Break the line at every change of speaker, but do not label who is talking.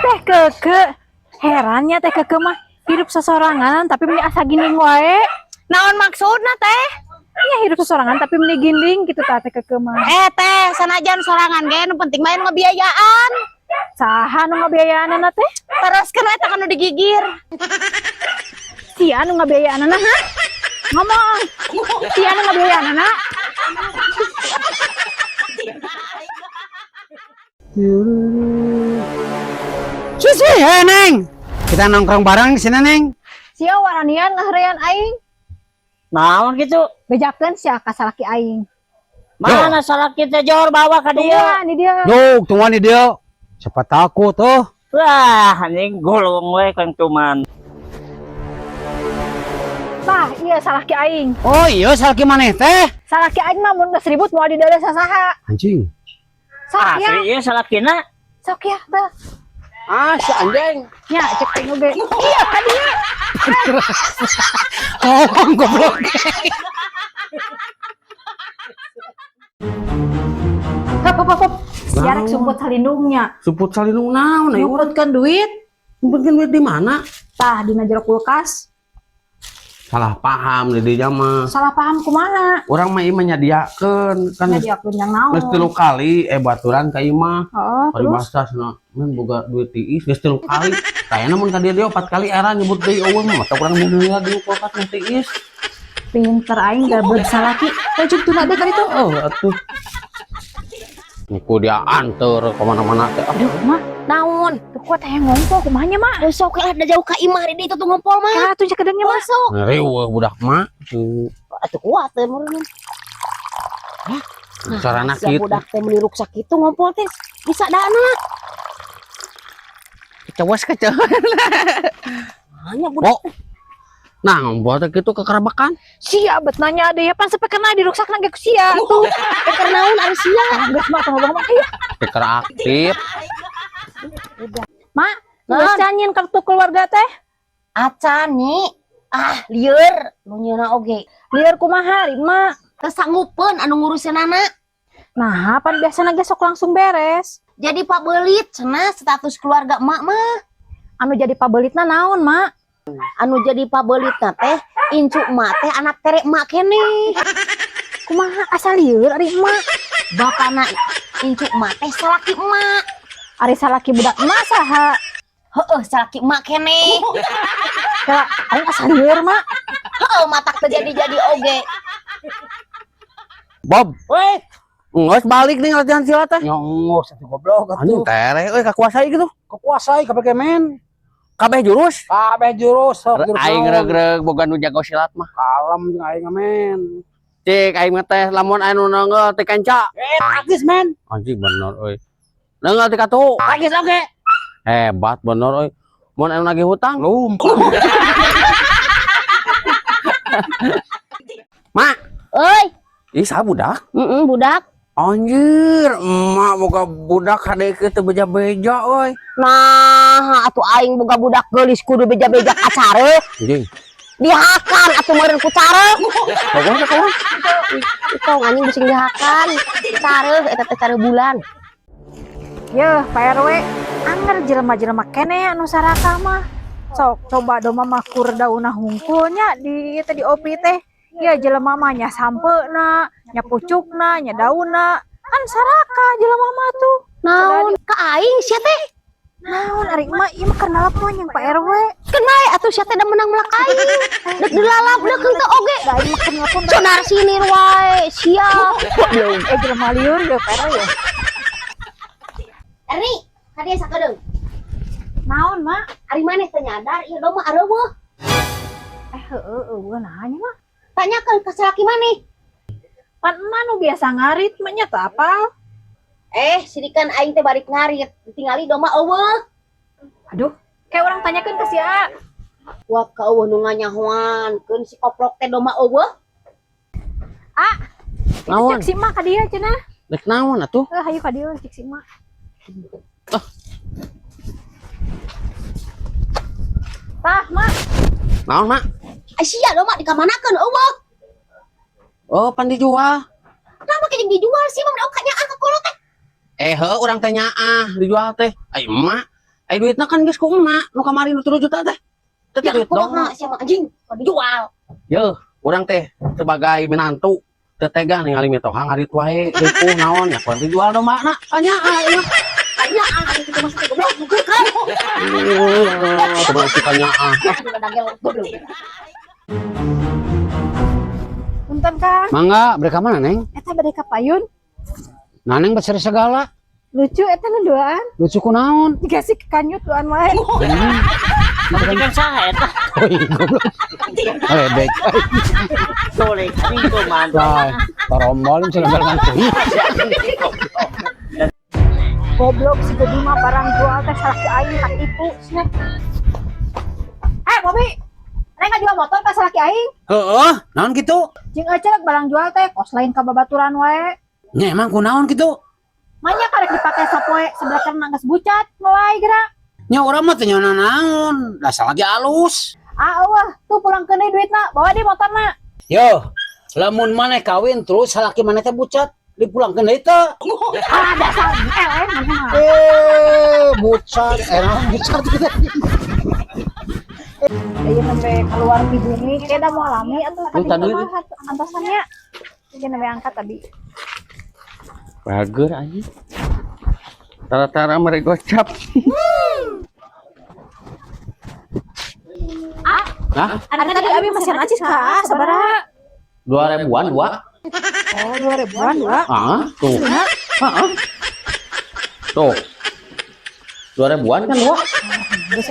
Teh Keke. Herannya Teh Keke mah hidup sesorangan tapi meni asa ginding wae.
Naon maksudna teh?
Ya hidup sesorangan tapi meni ginding gitu Teh Keke mah.
Teh sanajan sorangan ge nu penting main ngebiayaan.
Saha nu ngabiayaanana teh?
Terus kan eta kan digigir.
Sia nu ngabiayaanana ha? Ngomong. Sia nu ngabiayaanana.
Sisi Neng. Kita nongkrong bareng di sini Neng.
Sia waranian ngahrean aing.
Naon gitu?
Bejakeun sia ka salaki aing.
Mana salah kita jor bawa ke dia?
Tunggu di dia.
Yuk, tungguan di dia. Siapa takut tuh.
Wah, anjing golong we kang cuman.
Tah, iya salaki aing.
Oh iya, salaki maneh teh.
Salaki aing mah mun geus ribut moal didada sasaha.
Anjing.
Sok ya.
Asli ieu salakina.
Sok ya teh.
Ah, si anjing.
Nya cek teh oge. Iya ka dia.
Oh, goblok.
Hop. Sia rek sumput salindungnya.
Suput salindung naon ayo.
Nyumputkeun duit.
Nyumputkeun duit di mana?
Tah dina jero kulkas.
Salah paham di dinya mah.
Salah paham kumaha?
Urang mah ieu nyadiakeun kan
Nyadiakeun yang naon?
geus 3 kali baturan ka ieu mah.
Heeh,
Ari
terus
basasna men boga duit tiis geus 3 kali. Kayana mun ka dia 4 kali era nyebut deui eueuh mah mata urang mun di kulkas mah tiis.
pinter aing gabut salaki. Ujug tuna deh kali tuh.
Oh, atuh. Niku dia anter kemana-mana teh.
Aduh, mah naon? Tuh kuat teh ngompol kumanya mah.
Sok lah da jauh ka imah di itu tuh ngompol mah.
Ka tuh cekadengnya mah.
Sok.
Riweuh budak mah.
Atuh kuat teh meureun.
Carana
Si
kitu.
budak teh meuli ruksak kitu ngompol teh bisa dana.
Kecawas kecawas.
Hanya budak.
Oh. Nah, ngompol teh kitu kekerabakan.
Sia bet nanya deh ya pan sampai kena di ruksakna ge ku sia tuh.
Keur naon ari sia?
Geus mah tong ngomong aya.
Piker aktif.
Mak, geus nyanyiin kartu keluarga teh.
Acan nih. Lieur nu nyeuna oge.
Lieur kumaha, Mak?
Teu sanggupeun anu ngurusin anak.
Nah, pan biasana ge sok langsung beres.
Jadi pabelit cenah status keluarga emak mah.
Anu jadi pabelitna naon, Mak?
Anu jadi pabelitna teh incu emak teh anak tere emak keneh.
Kumaha asal lieur ari emak?
Bapana incu emak teh salaki emak.
Ari salaki budak emak saha?
Heeh, salaki emak keneh.
Ka aing asal lieur, Mak.
Heeh, matak teh jadi oge.
Bob,
Weh,
geus balik nih latihan silat teh.
nyongos atuh goblok
Anjing
atuh.
tere euy kakuasai gitu.
Kekuasai kabeh men.
Kabeh jurus.
Kabeh jurus, sok jurus.
Aing regreg boga nu jago silat mah.
kalem jeung aing men.
Cik aing mah teh lamun anu neungeul teh kanca.
Tragis men.
Anjing bener euy. Neungeul teh katu.
Tragis oge.
Hebat bener euy. Mun anu nagih hutang.
Lumpur.
Mak,
Euy,
ih sa budak.
budak.
Anjir, emak boga budak hade teu beja-beja euy.
Nah, atuh aing boga budak geulis kudu beja-beja kacare.
Anjing.
Dihakan atuh meureun ku care.
Kawan kawan.
Itu anjing bising dihakan. Care eta teh care bulan.
Yeuh, Pak RW, anger jelema-jelema keneh anu saraka mah. Sok coba doma makur daunna hungkulnya di teh di opi teh. Ya jelema mah nya sampeuna, nya pucukna, nya daunna. Kan saraka jelema mah tuh.
Naon ka aing sia teh?
Naon ari mah ieu mah kenal apa yang Pak RW?
Kenal atuh sia teh da menang melak aing. Dek dilalap dek henteu oge.
Da ieu mah kenal apa?
Sonar sinir wae sia.
Jelema lieur ya Pak RW ya.
Eri, hadiah sakedeung.
Naon mak?
Ari maneh teu nyadar ieu domah areueuh.
Heueuh nanya mah.
Tanyakeun ka salaki maneh.
Pan emak nu biasa ngarit mah nya teu apal.
Sidikan aing teh balik ngarit, ditingali domah eueuh.
Aduh, kayak orang tanyakeun ka sia.
Wah ka eueuh nu nganyahoankeun si koplok teh domah eueuh.
Naon?
Cek si mak ka dieu cenah.
Dek naon atuh?
Hayu ka dieu cek si mak. Tah, mak.
Naon, Mak?
Sia domah dikamanakeun eueuh.
Oh, pan dijual.
Kenapa kayaknya dijual sih mah ka nyaah ka kolot teh?
Orang tanya dijual teh. Ai emak. Ai duitna kan geus ku emak. Nu kamari nu 3 juta teh. Teu
Ya
duit dong.
kumaha siapa anjing mau dijual.
Yeuh, urang teh sebagai menantu teu tega ningali mitohang harit wae deui naon ya kurang dijual do makna. Tanyaan ieu.
Tanyaan itu masih goblok bukan kan.
Coba tanyaan.
Dagel goblok.
Punten Kang,
Mangga, beri ka mana, Neng?
eta bade ka payun.
Nah, Neng berseri segala.
Lucu eta nu doaan.
Lucu kunaon?
Dikasih ke kanyut doaan wae.
Majikan saha eta?
Oh iya, goblok. Ledek.
Toleh anjing tuh mantap.
Lah, tarombolin segala mantu.
Goblok si Bobi mah barang jual teh salah ki aing tak ipu cenah. Bobi, neng jual motor ka salah ki aing.
Heeh, naon gitu?
Jeung acarek barang jual teh kos lain ka babaturan wae.
Nya emang kunaon gitu?
Manya karek dipake sapoe sebelah kana geus bucat mulai gerak.
Nya urang mah teu nyaona naon, dasar lagi alus.
Eueuh, tuh pulang keuneuy duitna, bawa di motorna.
Yo, lamun maneh kawin terus salaki maneh teh bucat, dipulangkeun deui teh.
Dasar eleh mana.
Bucat, naon bucat gitu.
Ieu nembe keluar di bumi, keda mau alami atuh tadi
tadi.
mah antosannya. Ieu nembe angkat tadi.
Bager anjing. Tara-tara mereka gocap. Hah?
Ada tadi abi masih acis ka sabaraha?
2000-an dua.
Oh, 2000-an dua.
Tuh. Tuh. 2000-an kan dua.
Geus